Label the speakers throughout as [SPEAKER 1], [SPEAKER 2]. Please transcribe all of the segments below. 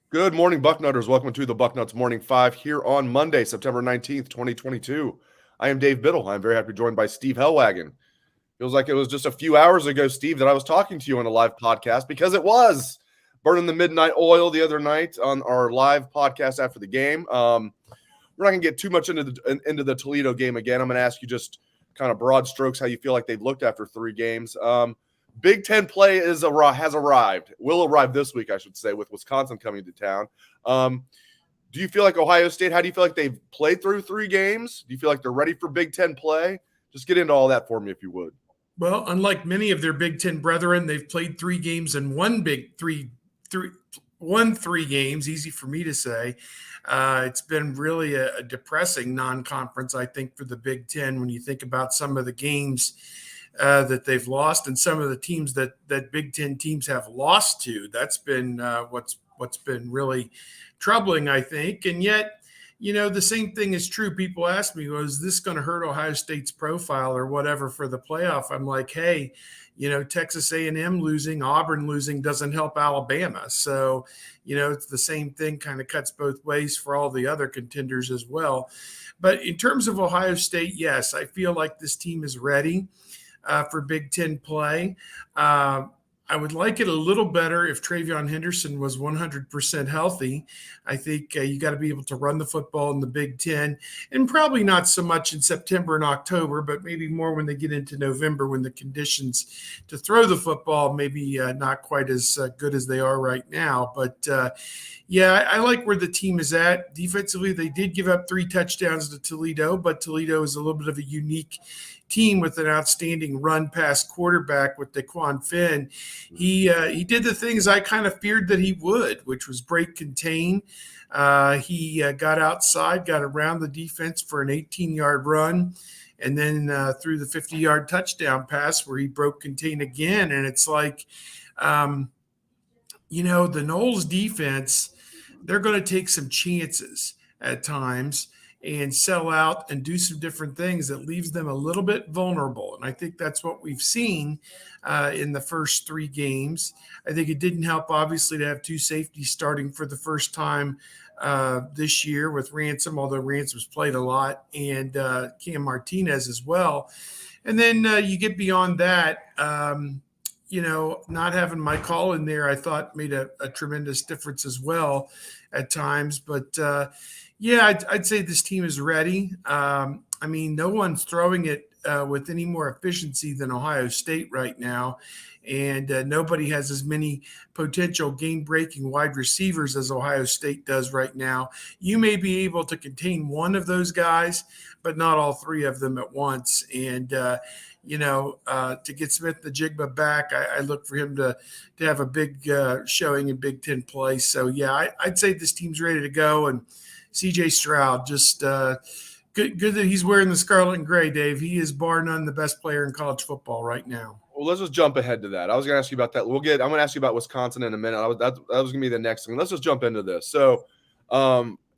[SPEAKER 1] Good morning, Bucknutters. Welcome to the Bucknuts Morning 5 here on Monday, September 19th, 2022. I am Dave Biddle. I'm very happy to be joined by Steve Helwagen. Feels like it was just a few hours ago, Steve, that I was talking to you on a live podcast because it was burning the midnight oil the other night on our live podcast after the game. We're not going to get too much into the Toledo game again. I'm going to ask you just kind of broad strokes how you feel like they've looked after 3 games. Big Ten play has arrived. Will arrive this week, I should say, with Wisconsin coming to town. Do you feel like Ohio State, how do you feel like they've played through 3 games? Do you feel like they're ready for Big Ten play? Just get into all that for me if you would.
[SPEAKER 2] Well, unlike many of their Big Ten brethren, they've played 3 games and won 3 games. Easy for me to say. It's been really a depressing non-conference, I think, for the Big Ten when you think about some of the games that they've lost and some of the teams that Big Ten teams have lost to. That's been what's been really troubling, I think. And yet, the same thing is true. People ask me, well, is this going to hurt Ohio State's profile or whatever for the playoff? I'm like, hey, Texas A&M losing, Auburn losing doesn't help Alabama. So, it's the same thing, kind of cuts both ways for all the other contenders as well. But in terms of Ohio State, yes, I feel like this team is ready for Big Ten play. I would like it a little better if Travion Henderson was 100% healthy. I think you got to be able to run the football in the Big Ten, and probably not so much in September and October, but maybe more when they get into November when the conditions to throw the football maybe not quite as good as they are right now. But yeah, I like where the team is at. Defensively, they did give up 3 touchdowns to Toledo, but Toledo is a little bit of a unique team with an outstanding run pass quarterback with Daquan Finn. He did the things I kind of feared that he would, which was break contain. He got outside, got around the defense for an 18-yard run, and then threw the 50-yard touchdown pass where he broke contain again. And it's like, the Noles defense, they're going to take some chances at times and sell out and do some different things that leaves them a little bit vulnerable. And I think that's what we've seen in the first 3 games. I think it didn't help, obviously, to have 2 safeties starting for the first time this year with Ransom, although Ransom's played a lot, and Cam Martinez as well. And then you get beyond that, not having Mike Hall in there, I thought made a tremendous difference as well at times. But yeah, I'd say this team is ready. No one's throwing it with any more efficiency than Ohio State right now. And nobody has as many potential game-breaking wide receivers as Ohio State does right now. You may be able to contain one of those guys, but not all 3 of them at once. And, to get Smith-Njigba back, I look for him to have a big showing in Big Ten play. So, yeah, I'd say this team's ready to go. And CJ Stroud, just good that he's wearing the scarlet and gray, Dave. He is bar none the best player in college football right now.
[SPEAKER 1] Well, let's just jump ahead to that. I was going to ask you about that. I'm going to ask you about Wisconsin in a minute. That was going to be the next thing. Let's just jump into this. So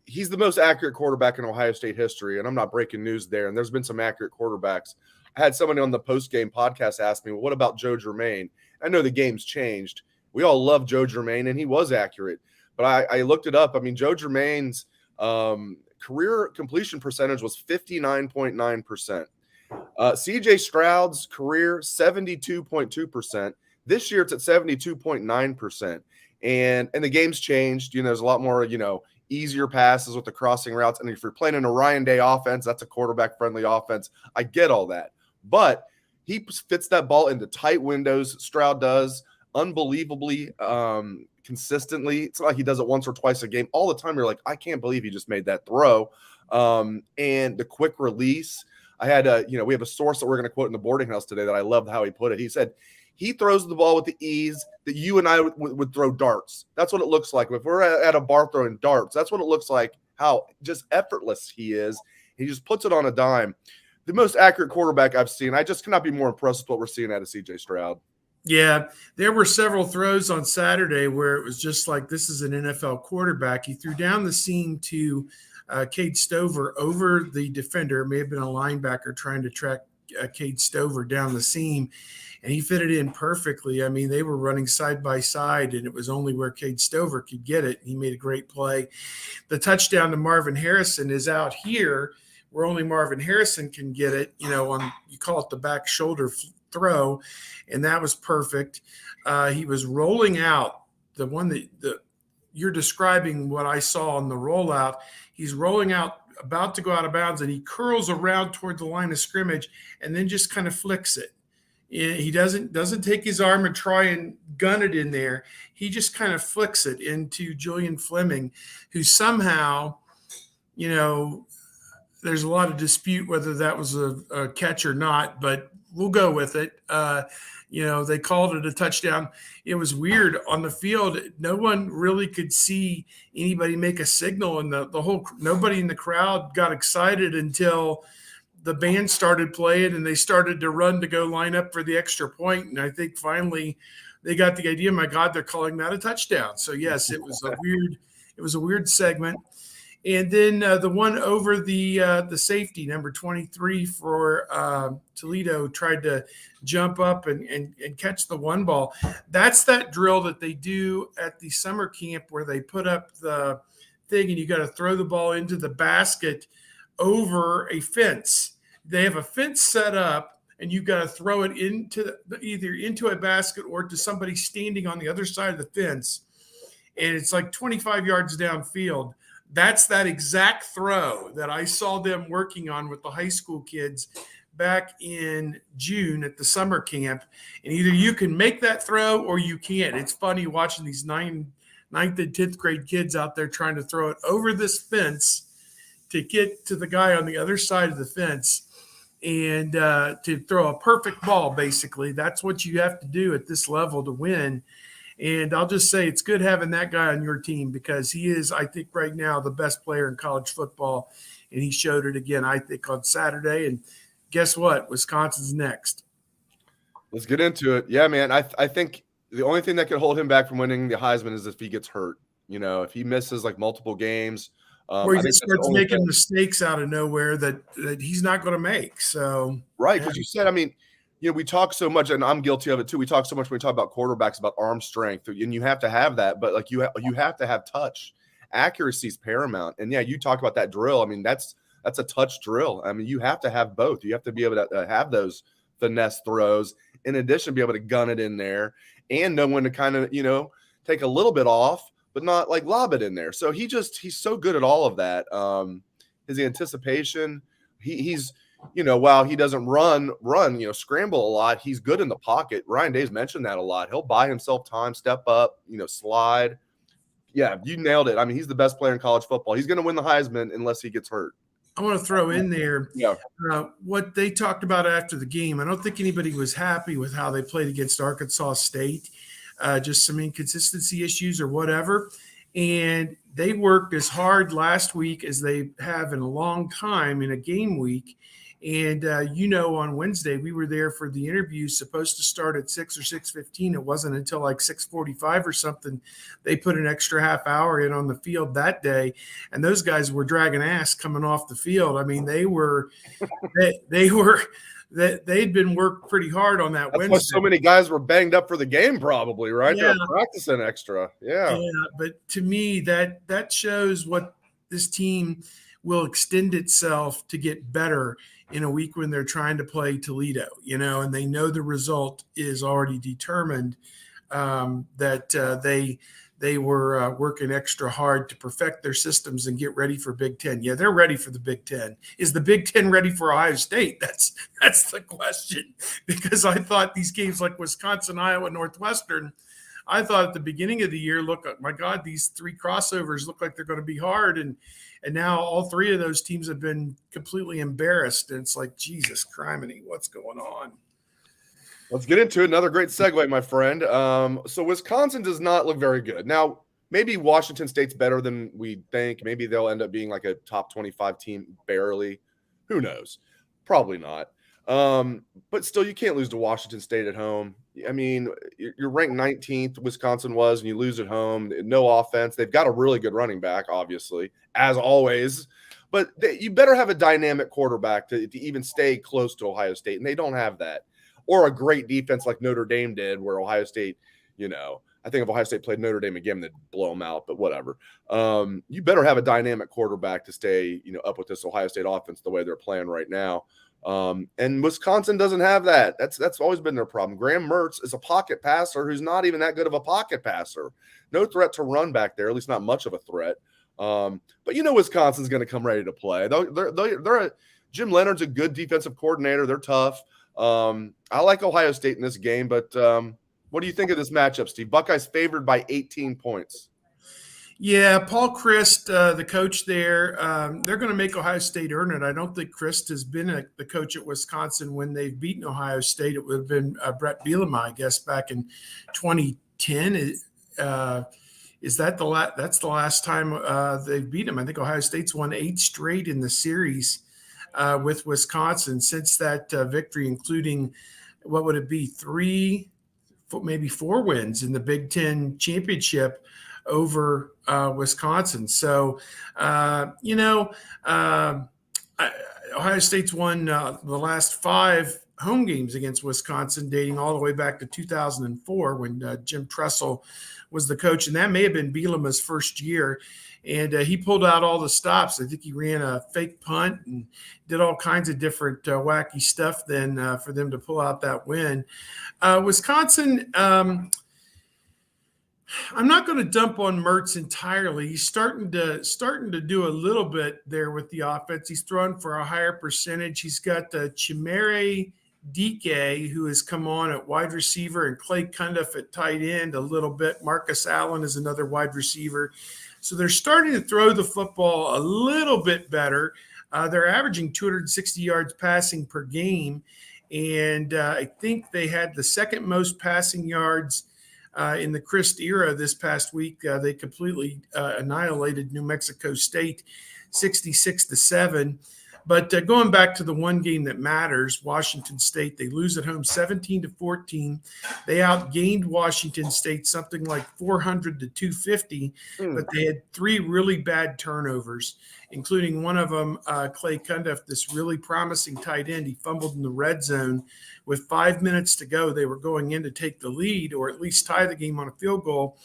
[SPEAKER 1] he's the most accurate quarterback in Ohio State history, and I'm not breaking news there. And there's been some accurate quarterbacks. I had somebody on the post-game podcast ask me, well, what about Joe Germain? I know the game's changed. We all love Joe Germain, and he was accurate. But I looked it up. Joe Germain's career completion percentage was 59.9%. CJ Stroud's career 72.2%. This year it's at 72.9%. And the game's changed. There's a lot more, easier passes with the crossing routes. And if you're playing in a Ryan Day offense, that's a quarterback-friendly offense. I get all that. But he fits that ball into tight windows. Stroud does unbelievably consistently. It's not like he does it once or twice a game. All the time you're like, I can't believe he just made that throw. And the quick release. I had we have a source that we're going to quote in the boarding house today that I loved how he put it. He said, he throws the ball with the ease that you and I would throw darts. That's what it looks like. If we're at a bar throwing darts, that's what it looks like, how just effortless he is. He just puts it on a dime. The most accurate quarterback I've seen. I just cannot be more impressed with what we're seeing out of CJ Stroud.
[SPEAKER 2] Yeah, there were several throws on Saturday where it was just like, this is an NFL quarterback. He threw down the seam to Cade Stover over the defender. It may have been a linebacker trying to track Cade Stover down the seam, and he fit it in perfectly. I mean, they were running side by side, and it was only where Cade Stover could get it. He made a great play. The touchdown to Marvin Harrison is out here where only Marvin Harrison can get it, on, you call it the back shoulder throw, and that was perfect. He was rolling out the one that you're describing what I saw on the rollout. He's rolling out, about to go out of bounds, and he curls around toward the line of scrimmage and then just kind of flicks it. He doesn't take his arm and try and gun it in there. He just kind of flicks it into Julian Fleming, who somehow, there's a lot of dispute whether that was a catch or not, but we'll go with it. They called it a touchdown. It was weird on the field. No one really could see anybody make a signal, and nobody in the crowd got excited until the band started playing and they started to run to go line up for the extra point. And I think finally they got the idea, my God, they're calling that a touchdown. So yes, it was a weird segment. And then the one over the safety, number 23 for Toledo, tried to jump up and catch the one ball. That's that drill that they do at the summer camp where they put up the thing and you got to throw the ball into the basket over a fence. They have a fence set up and you've got to throw it either into a basket or to somebody standing on the other side of the fence. And it's like 25 yards downfield. That's that exact throw that I saw them working on with the high school kids back in June at the summer camp. And either you can make that throw or you can't. It's funny watching these 9th and 10th grade kids out there trying to throw it over this fence to get to the guy on the other side of the fence and to throw a perfect ball, basically. That's what you have to do at this level to win. And I'll just say it's good having that guy on your team because he is, I think, right now the best player in college football. And he showed it again, I think, on Saturday. And guess what? Wisconsin's next.
[SPEAKER 1] Let's get into it. Yeah, man. I think the only thing that could hold him back from winning the Heisman is if he gets hurt. If he misses like multiple games.
[SPEAKER 2] Or he just starts making mistakes out of nowhere that he's not going to make. So
[SPEAKER 1] right, because you said, we talk so much, and I'm guilty of it too. We talk so much when we talk about quarterbacks about arm strength, and you have to have that. But like you have to have touch. Accuracy is paramount. And yeah, you talk about that drill. That's a touch drill. You have to have both. You have to be able to have those finesse throws. In addition, be able to gun it in there and know when to kind of take a little bit off, but not like lob it in there. So he's so good at all of that. His anticipation, he's while he doesn't run, scramble a lot, he's good in the pocket. Ryan Dave's mentioned that a lot. He'll buy himself time, step up, slide. Yeah, you nailed it. He's the best player in college football. He's going to win the Heisman unless he gets hurt.
[SPEAKER 2] I want to throw in there what they talked about after the game. I don't think anybody was happy with how they played against Arkansas State. Just some inconsistency issues or whatever. And they worked as hard last week as they have in a long time in a game week. And, on Wednesday, we were there for the interview, supposed to start at 6 or 6:15. It wasn't until like 6:45 or something. They put an extra half hour in on the field that day. And those guys were dragging ass coming off the field. They'd been worked pretty hard on that Wednesday.
[SPEAKER 1] Why so many guys were banged up for the game, probably, right?
[SPEAKER 2] Yeah.
[SPEAKER 1] They're practicing extra. Yeah.
[SPEAKER 2] But to me, that shows what this team will extend itself to get better in a week when they're trying to play Toledo, and they know the result is already determined, that they were working extra hard to perfect their systems and get ready for Big Ten. Yeah, they're ready for the Big Ten. Is the Big Ten ready for Ohio State? That's the question, because I thought these games like Wisconsin, Iowa, Northwestern, I thought at the beginning of the year, look, my God, these three crossovers look like they're going to be hard. And now all three of those teams have been completely embarrassed. And it's like, Jesus criminy, what's going on?
[SPEAKER 1] Let's get into it. Another great segue, my friend. So Wisconsin does not look very good. Now, maybe Washington State's better than we think. Maybe they'll end up being like a top 25 team barely. Who knows? Probably not. But still, you can't lose to Washington State at home. You're ranked 19th, Wisconsin was, and you lose at home. No offense. They've got a really good running back, obviously, as always. But you better have a dynamic quarterback to even stay close to Ohio State, and they don't have that. Or a great defense like Notre Dame did, where Ohio State, I think if Ohio State played Notre Dame again, they'd blow them out, but whatever. You better have a dynamic quarterback to stay, up with this Ohio State offense the way they're playing right now. And Wisconsin doesn't have that. That's always been their problem. Graham Mertz is a pocket passer who's not even that good of a pocket passer. No threat to run back there, at least not much of a threat. But Wisconsin's going to come ready to play. Jim Leonard's a good defensive coordinator. They're tough. I like Ohio State in this game, but what do you think of this matchup, Steve? Buckeyes favored by 18 points.
[SPEAKER 2] Yeah, Paul Christ, the coach there, they're going to make Ohio State earn it. I don't think Christ has been the coach at Wisconsin when they've beaten Ohio State. It would have been Brett Bielema, I guess, back in 2010. Is that that's the last time they've beat him? I think Ohio State's won 8 straight in the series with Wisconsin since that victory, including what would it be, 3, maybe 4 wins in the Big Ten championship over Wisconsin. So, Ohio State's won the last 5 home games against Wisconsin, dating all the way back to 2004 when Jim Tressel was the coach. And that may have been Bielema's first year. And he pulled out all the stops. I think he ran a fake punt and did all kinds of different wacky stuff then for them to pull out that win. Wisconsin, I'm not going to dump on Mertz entirely. He's starting to do a little bit there with the offense. He's throwing for a higher percentage. He's got Chimere Dike, who has come on at wide receiver, and Clay Cundiff at tight end a little bit. Marcus Allen is another wide receiver. So they're starting to throw the football a little bit better. They're averaging 260 yards passing per game. And I think they had the second most passing yards in the Christ era this past week. They completely annihilated New Mexico State 66-7. But going back to the one game that matters, Washington State, they lose at home 17-14. They outgained Washington State something like 400 to 250, but they had 3 really bad turnovers, including one of them, Clay Cundiff, this really promising tight end. He fumbled in the red zone with 5 minutes to go. They were going in to take the lead or at least tie the game on a field goal,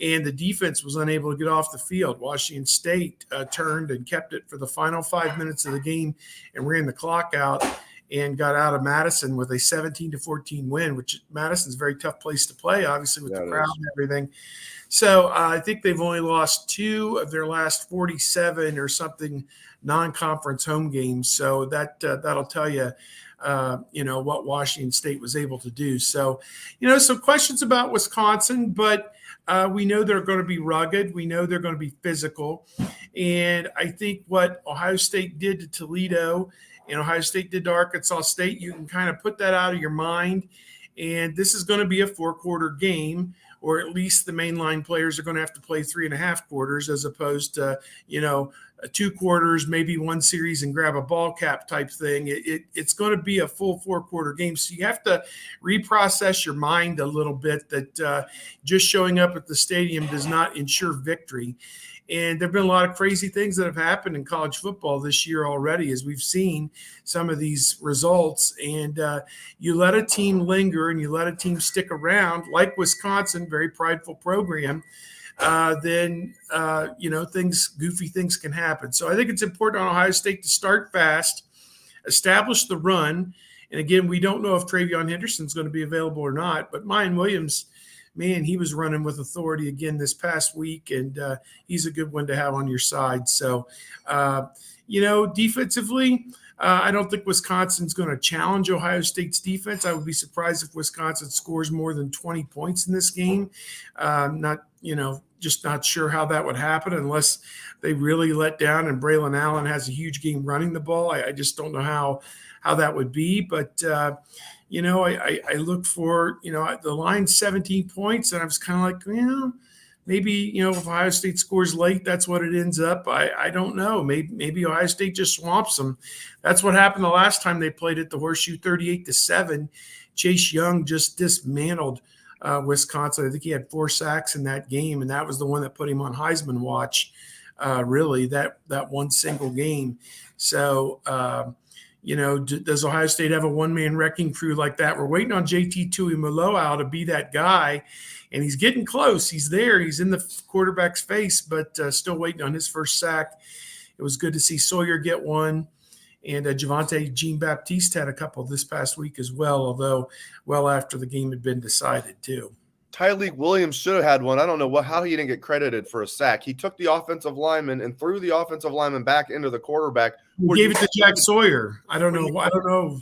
[SPEAKER 2] and the defense was unable to get off the field. Washington State turned and kept it for the final 5 minutes of the game and ran the clock out and got out of Madison with a 17-14 win, which Madison's a very tough place to play, obviously, with the crowd and everything. So I think they've only lost 2 of their last 47 or something non-conference home games. So that'll tell you, what Washington State was able to do. So, some questions about Wisconsin, but we know they're going to be rugged. We know they're going to be physical. And I think what Ohio State did to Toledo and Ohio State did to Arkansas State, you can kind of put that out of your mind. And this is going to be a 4-quarter game, or at least the mainline players are going to have to play 3.5 quarters as opposed to, 2 quarters, maybe 1 series and grab a ball cap type thing. It's going to be a full 4-quarter game. So you have to reprocess your mind a little bit that just showing up at the stadium does not ensure victory. And there have been a lot of crazy things that have happened in college football this year already, as we've seen some of these results. And you let a team linger and you let a team stick around, like Wisconsin, very prideful program, then goofy things can happen. So I think it's important on Ohio State to start fast, establish the run. And again, we don't know if Travion Henderson's going to be available or not, but Mayan Williams, man, he was running with authority again this past week, and he's a good one to have on your side. So, defensively, I don't think Wisconsin's going to challenge Ohio State's defense. I would be surprised if Wisconsin scores more than 20 points in this game. Just not sure how that would happen unless they really let down and Braylon Allen has a huge game running the ball. I just don't know how that would be. But, I looked for, the line 17 points, and I was kind of like, maybe, if Ohio State scores late, that's what it ends up. I don't know. Maybe Ohio State just swamps them. That's what happened the last time they played at the Horseshoe, 38-7. Chase Young just dismantled Wisconsin. I think he had 4 sacks in that game, and that was the one that put him on Heisman watch really, that one single game. So, does Ohio State have a one-man wrecking crew like that? We're waiting on JT Tuimoloau to be that guy, and he's getting close. He's there. He's in the quarterback's face, but still waiting on his first sack. It was good to see Sawyer get one. And Javonte Jean-Baptiste had a couple this past week as well, although well after the game had been decided too.
[SPEAKER 1] Tyleik Williams should have had one. I don't know how he didn't get credited for a sack. He took the offensive lineman and threw the offensive lineman back into the quarterback.
[SPEAKER 2] He gave it to Jack Sawyer. I don't know.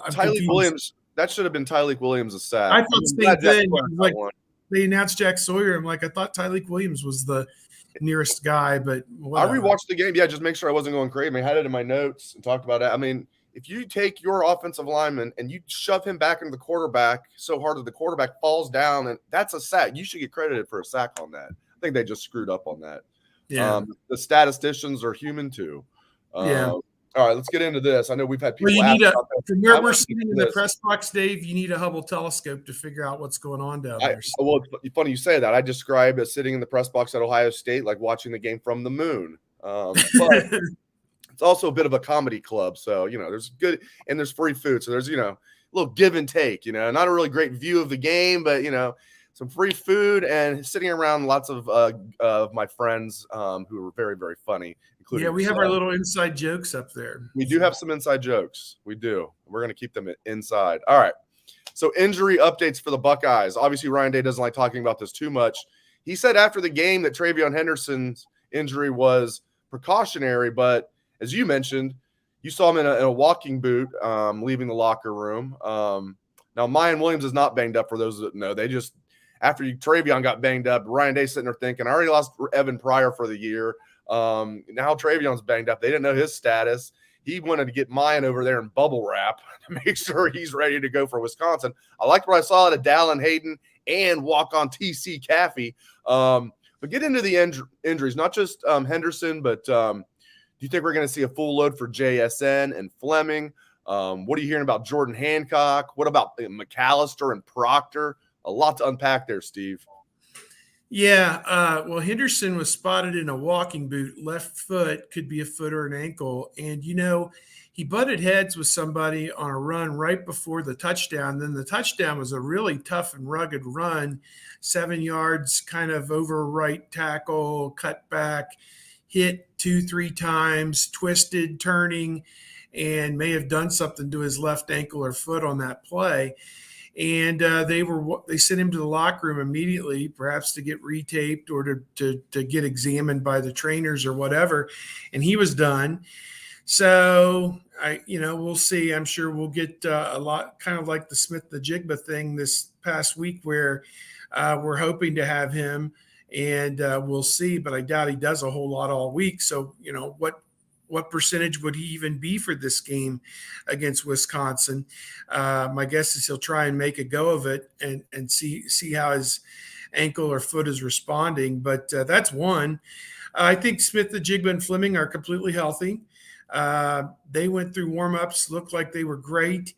[SPEAKER 1] Tyleik Williams, that should have been Tyleik Williams' sack.
[SPEAKER 2] I thought same thing. Like, they announced Jack Sawyer. I'm like, I thought Tyleik Williams was the nearest guy, but whatever.
[SPEAKER 1] I rewatched the game. Yeah, just make sure I wasn't going crazy. I had it in my notes and talked about it. I mean, if you take your offensive lineman and you shove him back into the quarterback so hard that the quarterback falls down, and that's a sack, you should get credited for a sack on that. I think they just screwed up on that.
[SPEAKER 2] Yeah.
[SPEAKER 1] The statisticians are human too.
[SPEAKER 2] Yeah.
[SPEAKER 1] All right, let's get into this. I know we've had people
[SPEAKER 2] from where we're sitting in the press box, Dave, you need a Hubble telescope to figure out what's going on down there.
[SPEAKER 1] Well, it's funny you say that. I describe as sitting in the press box at Ohio State like watching the game from the moon. But it's also a bit of a comedy club. So, there's good and there's free food. So there's, a little give and take, not a really great view of the game, but, some free food and sitting around lots of my friends who are very, very funny.
[SPEAKER 2] Yeah, we have our little inside jokes up there.
[SPEAKER 1] We do have some inside jokes. We do. We're going to keep them inside. All right. So injury updates for the Buckeyes. Obviously, Ryan Day doesn't like talking about this too much. He said after the game that TreVeyon Henderson's injury was precautionary, but as you mentioned, you saw him in a walking boot leaving the locker room. Now, Mayan Williams is not banged up for those that know. They just, after TreVeyon got banged up, Ryan Day sitting there thinking, I already lost Evan Pryor for the year. Now TreVeyon's banged up. They didn't know his status. He wanted to get Mayan over there in bubble wrap to make sure he's ready to go for Wisconsin. I liked what I saw out of Dallin Hayden and walk on TC Caffey. But get into the injuries, not just Henderson, but do you think we're going to see a full load for JSN and Fleming? What are you hearing about Jordan Hancock? What about McAllister and Proctor? A lot to unpack there, Steve.
[SPEAKER 2] Yeah, well, Henderson was spotted in a walking boot, left foot, could be a foot or an ankle. And, he butted heads with somebody on a run right before the touchdown. Then the touchdown was a really tough and rugged run, 7 yards, kind of over right tackle, cut back, hit 2-3 times, twisted, turning, and may have done something to his left ankle or foot on that play. And they sent him to the locker room immediately, perhaps to get retaped or to get examined by the trainers or whatever. And he was done. So we'll see. I'm sure we'll get a lot, kind of like the Smith-Njigba thing this past week, where we're hoping to have him, and we'll see. But I doubt he does a whole lot all week. So what percentage would he even be for this game against Wisconsin? My guess is he'll try and make a go of it and see how his ankle or foot is responding. But that's one. I think Smith-Njigba and Fleming are completely healthy. They went through warm-ups, looked like they were great.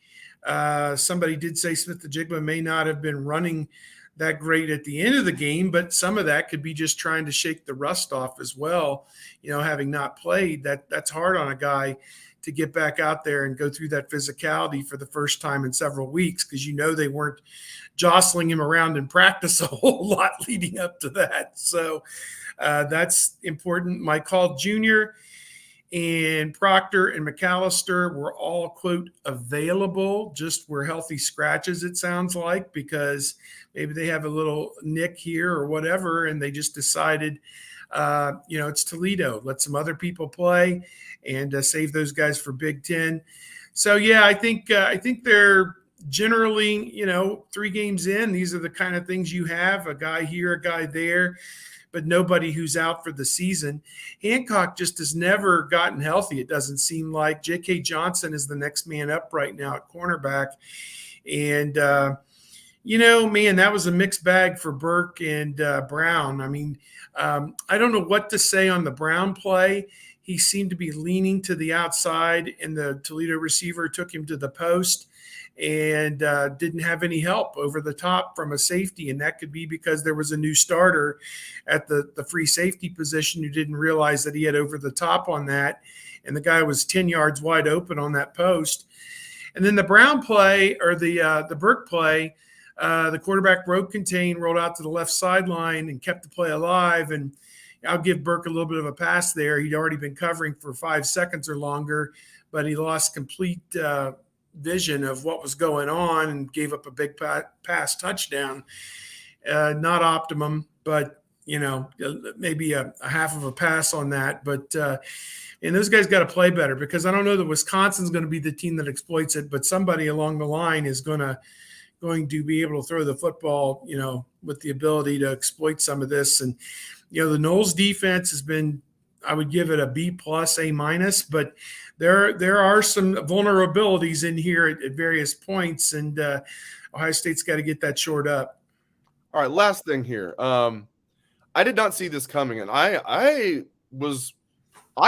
[SPEAKER 2] Somebody did say Smith-Njigba may not have been running that great at the end of the game, but some of that could be just trying to shake the rust off as well. Having not played, that's hard on a guy to get back out there and go through that physicality for the first time in several weeks, because they weren't jostling him around in practice a whole lot leading up to that. So that's important. Mike Hall Jr. and Proctor and McAllister were all, quote, available, just were healthy scratches, it sounds like, because maybe they have a little nick here or whatever, and they just decided, it's Toledo. Let some other people play and save those guys for Big Ten. So, yeah, I think they're generally, 3 games in. These are the kind of things you have, a guy here, a guy there, but nobody who's out for the season. Hancock just has never gotten healthy, it doesn't seem like. J.K. Johnson is the next man up right now at cornerback. And, man, that was a mixed bag for Burke and Brown. I mean, I don't know what to say on the Brown play. He seemed to be leaning to the outside, and the Toledo receiver took him to the post. and didn't have any help over the top from a safety. And that could be because there was a new starter at the free safety position who didn't realize that he had over the top on that. And the guy was 10 yards wide open on that post. And then the Brown play, or the Burke play, the quarterback broke contain, rolled out to the left sideline and kept the play alive. And I'll give Burke a little bit of a pass there. He'd already been covering for 5 seconds or longer, but he lost complete vision of what was going on and gave up a big pass touchdown. Not optimum, but, maybe a half of a pass on that. But and those guys got to play better, because I don't know that Wisconsin's going to be the team that exploits it, but somebody along the line is going to be able to throw the football, with the ability to exploit some of this. And, the Noles defense has been, I would give it a B+, A-, but there are some vulnerabilities in here at various points, and Ohio State's got to get that shored up.
[SPEAKER 1] All right, last thing here. I did not see this coming, and I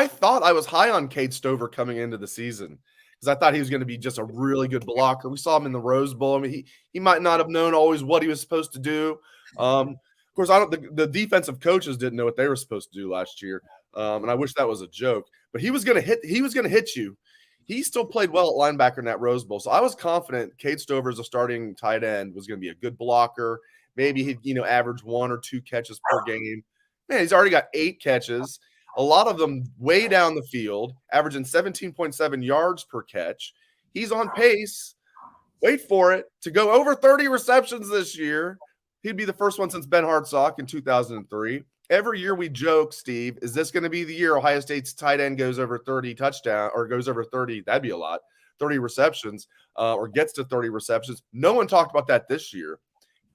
[SPEAKER 1] thought I was high on Cade Stover coming into the season, because I thought he was going to be just a really good blocker. We saw him in the Rose Bowl. I mean, he might not have known always what he was supposed to do. Of course, the defensive coaches didn't know what they were supposed to do last year, and I wish that was a joke. But he was going to hit you. He still played well at linebacker in that Rose Bowl, so I was confident Cade Stover as a starting tight end was going to be a good blocker. Maybe he'd average 1 or 2 catches per game. Man, he's already got 8 catches. A lot of them way down the field, averaging 17.7 yards per catch. He's on pace, wait for it, to go over 30 receptions this year. He'd be the first one since Ben Hartsock in 2003. Every year we joke, Steve, is this going to be the year Ohio State's tight end goes over 30 touchdowns, or goes over 30, that'd be a lot, 30 receptions, or gets to 30 receptions. No one talked about that this year.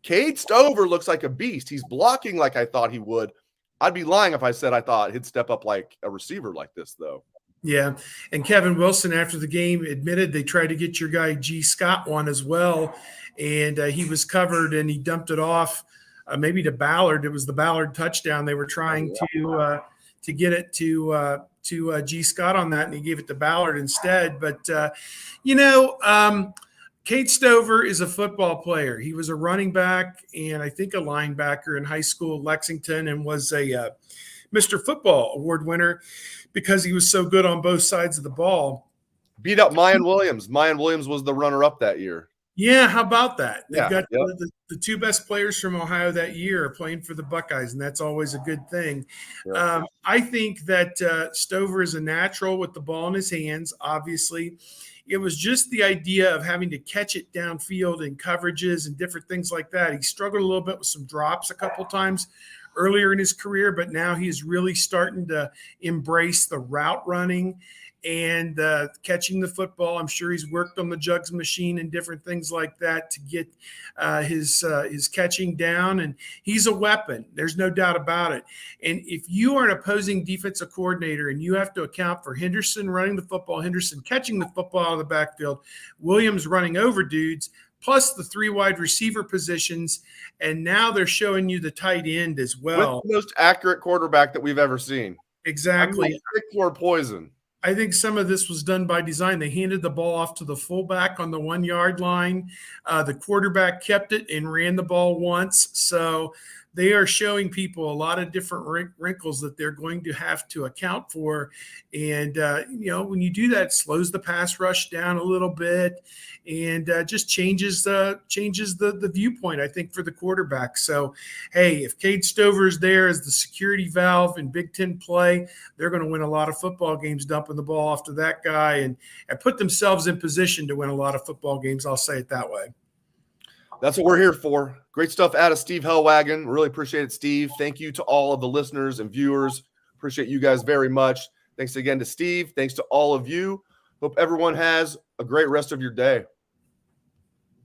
[SPEAKER 1] Cade Stover looks like a beast. He's blocking like I thought he would. I'd be lying if I said I thought he'd step up like a receiver like this, though.
[SPEAKER 2] Yeah, and Kevin Wilson after the game admitted they tried to get your guy G. Scott one as well, and he was covered and he dumped it off maybe to Ballard. It was the Ballard touchdown. They were trying to get it to G. Scott on that, and he gave it to Ballard instead. But Cade Stover is a football player. He was a running back and I think a linebacker in high school at Lexington, and was a Mr. Football Award winner because he was so good on both sides of the ball.
[SPEAKER 1] Beat up Mayan Williams. Mayan Williams was the runner-up that year.
[SPEAKER 2] Yeah, how about that? They've got the 2 best players from Ohio that year are playing for the Buckeyes, and that's always a good thing. Yeah. I think that Stover is a natural with the ball in his hands, obviously. It was just the idea of having to catch it downfield in coverages and different things like that. He struggled a little bit with some drops a couple of times earlier in his career, but now he's really starting to embrace the route running and catching the football. I'm sure he's worked on the jugs machine and different things like that to get his catching down, and he's a weapon. There's no doubt about it. And if you are an opposing defensive coordinator and you have to account for Henderson running the football, Henderson catching the football out of the backfield, Williams running over dudes, plus the 3 wide receiver positions, and now they're showing you the tight end as well.
[SPEAKER 1] With the most accurate quarterback that we've ever seen.
[SPEAKER 2] Exactly.
[SPEAKER 1] Floor poison.
[SPEAKER 2] I think some of this was done by design. They handed the ball off to the fullback on the 1-yard line. The quarterback kept it and ran the ball once. So they are showing people a lot of different wrinkles that they're going to have to account for. And, when you do that, it slows the pass rush down a little bit and just changes the viewpoint, I think, for the quarterback. So, hey, if Cade Stover is there as the security valve in Big Ten play, they're going to win a lot of football games dumping the ball off to that guy and put themselves in position to win a lot of football games. I'll say it that way.
[SPEAKER 1] That's what we're here for. Great stuff out of Steve Helwagen. Really appreciate it, Steve. Thank you to all of the listeners and viewers. Appreciate you guys very much. Thanks again to Steve. Thanks to all of you. Hope everyone has a great rest of your day.